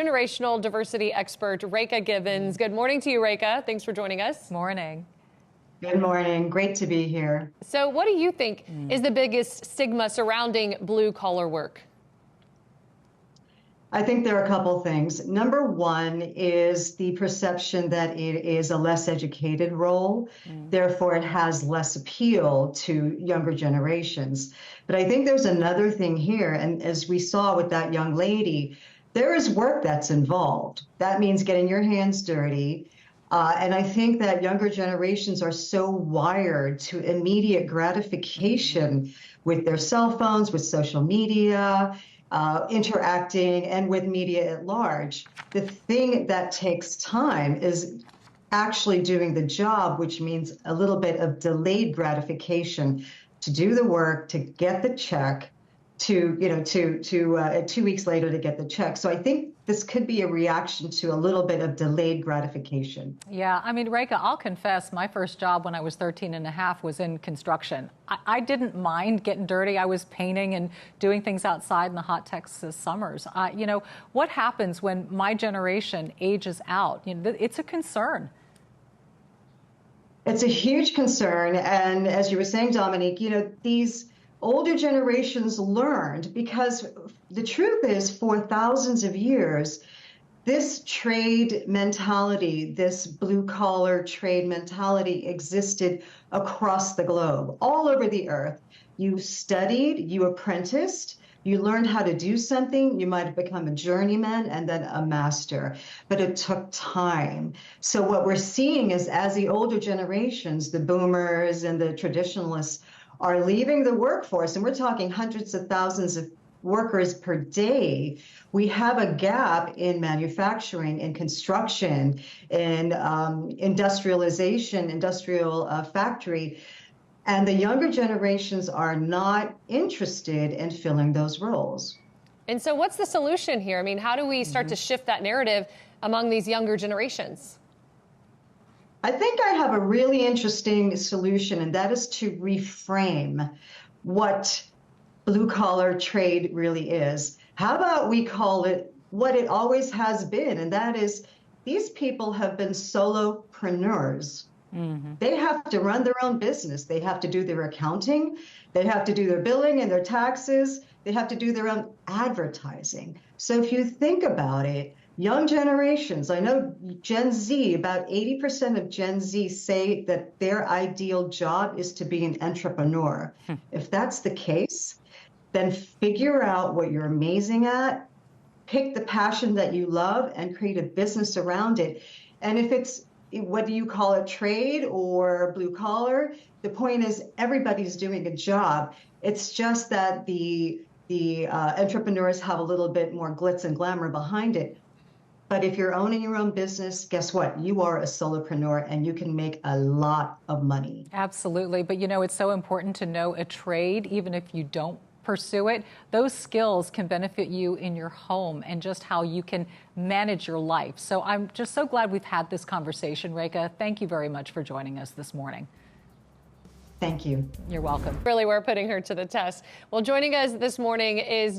Generational diversity expert Rekha Gibbons. Good morning to you, Rekha. Thanks for joining us. Morning. Good morning. Great to be here. So what do you think is the biggest stigma surrounding blue-collar work? I think there are a couple things. Number one is the perception that it is a less educated role. Therefore, it has less appeal to younger generations. But I think there's another thing here. And as we saw with that young lady, there is work that's involved. That means getting your hands dirty. And I think that younger generations are so wired to immediate gratification with their cell phones, with social media, interacting, and with media at large. The thing that takes time is actually doing the job, which means a little bit of delayed gratification to do the work, to get the check, to 2 weeks later to get the check. So I think this could be a reaction to a little bit of delayed gratification. Yeah, I mean, Rekha, I'll confess, my first job when I was 13 and a half was in construction. I didn't mind getting dirty. I was painting and doing things outside in the hot Texas summers. What happens when my generation ages out? It's a concern. It's a huge concern. And as you were saying, Dominique, these older generations learned, because the truth is, for thousands of years, this trade mentality, this blue-collar trade mentality existed across the globe, all over the earth. You studied, you apprenticed, you learned how to do something, you might have become a journeyman and then a master, but it took time. So what we're seeing is, as the older generations, the boomers and the traditionalists, are leaving the workforce, and we're talking hundreds of thousands of workers per day, we have a gap in manufacturing, in construction, in industrialization, industrial factory. And the younger generations are not interested in filling those roles. And so what's the solution here? I mean, how do we start to shift that narrative among these younger generations? I think I have a really interesting solution, and that is to reframe what blue-collar trade really is. How about we call it what it always has been, and that is, these people have been solopreneurs. They have to run their own business. They have to do their accounting. They have to do their billing and their taxes. They have to do their own advertising. So if you think about it, young generations, I know Gen Z, about 80% of Gen Z say that their ideal job is to be an entrepreneur. If that's the case, then figure out what you're amazing at, pick the passion that you love, and create a business around it. And if it's, whether you call it trade or blue collar, the point is everybody's doing a job. It's just that the entrepreneurs have a little bit more glitz and glamour behind it. But if you're owning your own business, guess what? You are a solopreneur, and you can make a lot of money. Absolutely. But it's so important to know a trade, even if you don't pursue it. Those skills can benefit you in your home and just how you can manage your life. So I'm just so glad we've had this conversation, Rekha. Thank you very much for joining us this morning. Thank you. You're welcome. Really, we're putting her to the test. Well, joining us this morning is